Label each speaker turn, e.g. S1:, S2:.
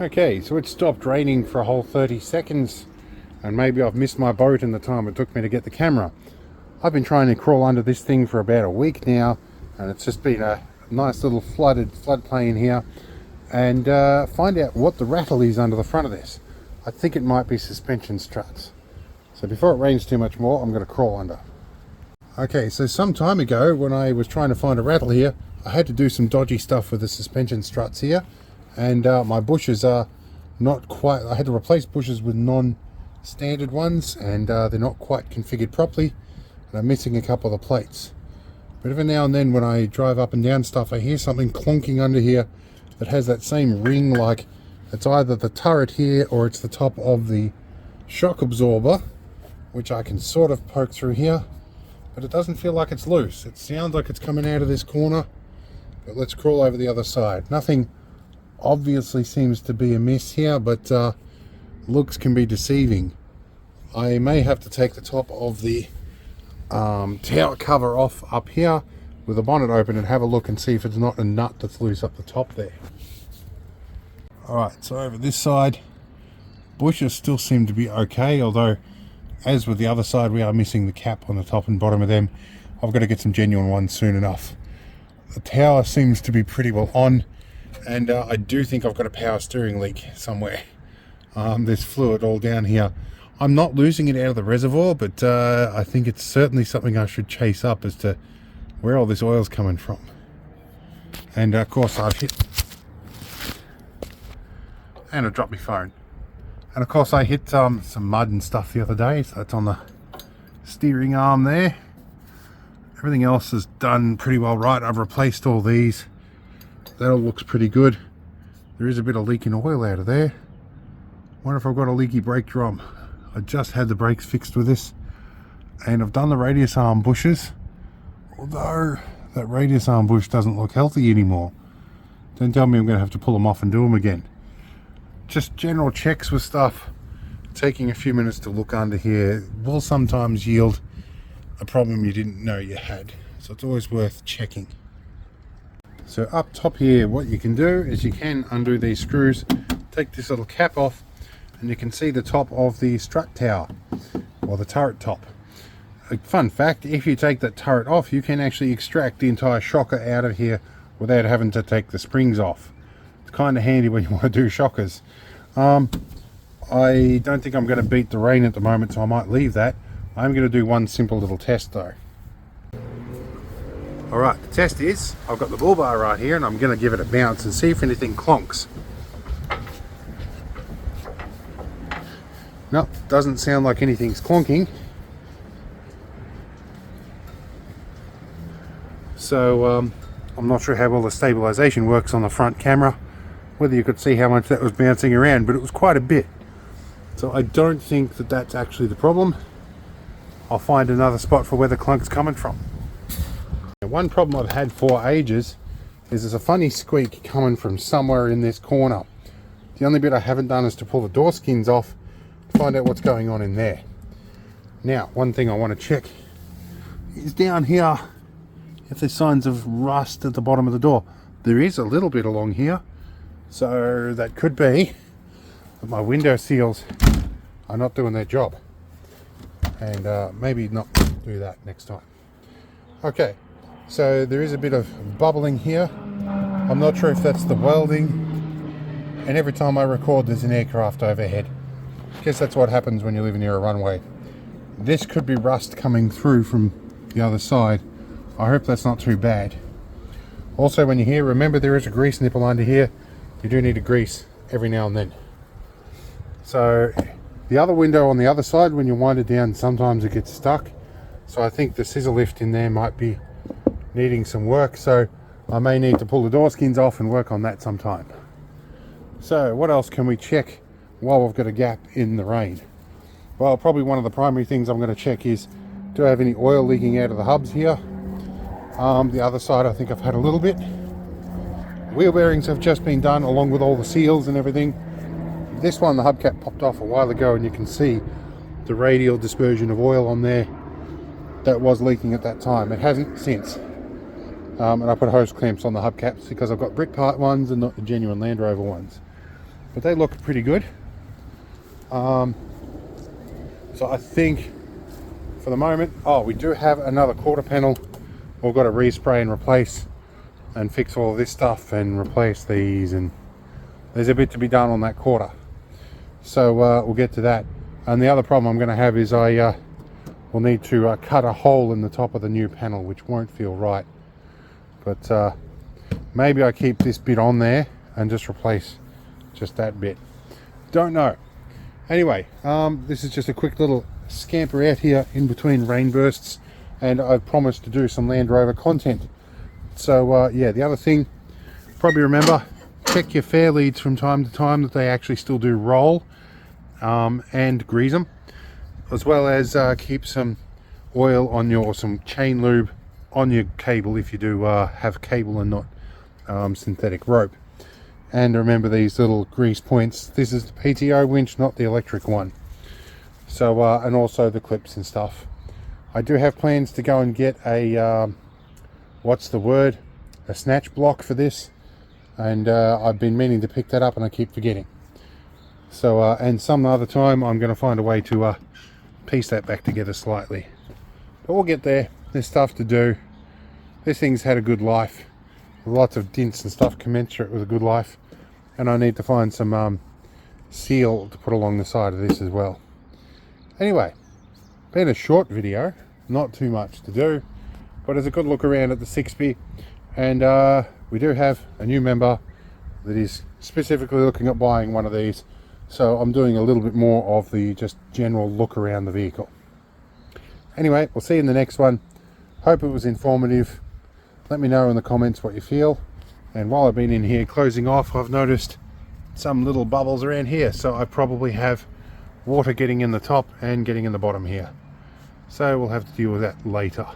S1: Okay, so it stopped raining for a whole 30 seconds and maybe I've missed my boat in the time it took me to get the camera. I've been trying to crawl under this thing for about a week now, and it's just been a nice little floodplain here, and find out what the rattle is under the front of this. I think it might be suspension struts. So before it rains too much more, I'm going to crawl under. Okay, so some time ago when I was trying to find a rattle here, I had to do some dodgy stuff with the suspension struts here, and my bushes are not quite, I had to replace bushes with non-standard ones, and they're not quite configured properly, and I'm missing a couple of the plates. But every now and then when I drive up and down stuff, I hear something clonking under here that has that same ring, like it's either the turret here or it's the top of the shock absorber, which I can sort of poke through here, but it doesn't feel like it's loose. It sounds like it's coming out of this corner, but let's crawl over the other side. Nothing obviously seems to be amiss here, but looks can be deceiving. I may have to take the top of the tower cover off up here with the bonnet open and have a look and see if it's not a nut that's loose up the top there. Alright, so over this side, bushes still seem to be okay, although as with the other side we are missing the cap on the top and bottom of them. I've got to get some genuine ones soon enough. The tower seems to be pretty well on, and I do think I've got a power steering leak somewhere. There's fluid all down here. I'm not losing it out of the reservoir, but I think it's certainly something I should chase up as to where all this oil's coming from. And of course I've hit, and I dropped my phone. And of course I hit some mud and stuff the other day, so that's on the steering arm there. Everything else is done pretty well right. I've replaced all these. That all looks pretty good. There is a bit of leaking oil out of there. Wonder if I've got a leaky brake drum. I just had the brakes fixed with this, and I've done the radius arm bushes, although that radius arm bush doesn't look healthy anymore. Don't tell me I'm going to have to pull them off and do them again. Just general checks with stuff, taking a few minutes to look under here will sometimes yield a problem you didn't know you had, so it's always worth checking. So up top here, what you can do is you can undo these screws, take this little cap off, and you can see the top of the strut tower, or the turret top. A fun fact, if you take that turret off, you can actually extract the entire shocker out of here without having to take the springs off. It's kind of handy when you want to do shockers. I don't think I'm going to beat the rain at the moment, so I might leave that. I'm going to do one simple little test though. Alright, the test is, I've got the bull bar right here and I'm going to give it a bounce and see if anything clonks. Nope, doesn't sound like anything's clonking. So I'm not sure how well the stabilization works on the front camera, whether you could see how much that was bouncing around, but it was quite a bit. So I don't think that that's actually the problem. I'll find another spot for where the clunk's coming from. Now, one problem I've had for ages is there's a funny squeak coming from somewhere in this corner. The only bit I haven't done is to pull the door skins off to find out what's going on in there. Now, one thing I want to check is down here if there's signs of rust at the bottom of the door. There is a little bit along here, so that could be that my window seals are not doing their job, and maybe not do that next time. Okay, so there is a bit of bubbling here. I'm not sure if that's the welding, and every time I record there's an aircraft overhead. I guess that's what happens when you live near a runway. This could be rust coming through from the other side. I hope that's not too bad. Also, when you're here, remember there is a grease nipple under here. You do need to grease every now and then. So the other window on the other side, when you wind it down, sometimes it gets stuck. So I think the scissor lift in there might be needing some work. So I may need to pull the door skins off and work on that sometime. So what else can we check while we've got a gap in the rain? Well, probably one of the primary things I'm going to check is, do I have any oil leaking out of the hubs here? The other side I think I've had a little bit. Wheel bearings have just been done along with all the seals and everything. This one, the hubcap popped off a while ago, and you can see the radial dispersion of oil on there that was leaking at that time. It hasn't since. And I put hose clamps on the hubcaps because I've got brick part ones and not the genuine Land Rover ones. but they look pretty good. So I think for the moment, oh, we do have another quarter panel. We've got to respray and replace and fix all of this stuff and replace these, and there's a bit to be done on that quarter. So we'll get to that. And the other problem I'm going to have is I will need to cut a hole in the top of the new panel, which won't feel right. But maybe I keep this bit on there and just replace just that bit. Don't know. Anyway, this is just a quick little scamper out here in between rain bursts, and I've promised to do some Land Rover content. So yeah, the other thing, probably remember, check your fair leads from time to time that they actually still do roll, and grease them, as well as keep some oil on your, some chain lube on your cable if you do have cable and not synthetic rope. And remember these little grease points. This is the PTO winch, not the electric one. So and also the clips and stuff. I do have plans to go and get a what's the word, a snatch block for this, and I've been meaning to pick that up and I keep forgetting. So and some other time I'm going to find a way to piece that back together slightly, but we'll get there. There's stuff to do. This thing's had a good life, lots of dents and stuff commensurate with a good life, and I need to find some seal to put along the side of this as well. Anyway, been a short video, not too much to do, but it's a good look around at the 6B, and we do have a new member that is specifically looking at buying one of these, so I'm doing a little bit more of the just general look around the vehicle. Anyway, we'll see you in the next one. Hope it was informative. Let me know in the comments what you feel. And while I've been in here closing off, I've noticed some little bubbles around here, so I probably have water getting in the top and getting in the bottom here, so we'll have to deal with that later.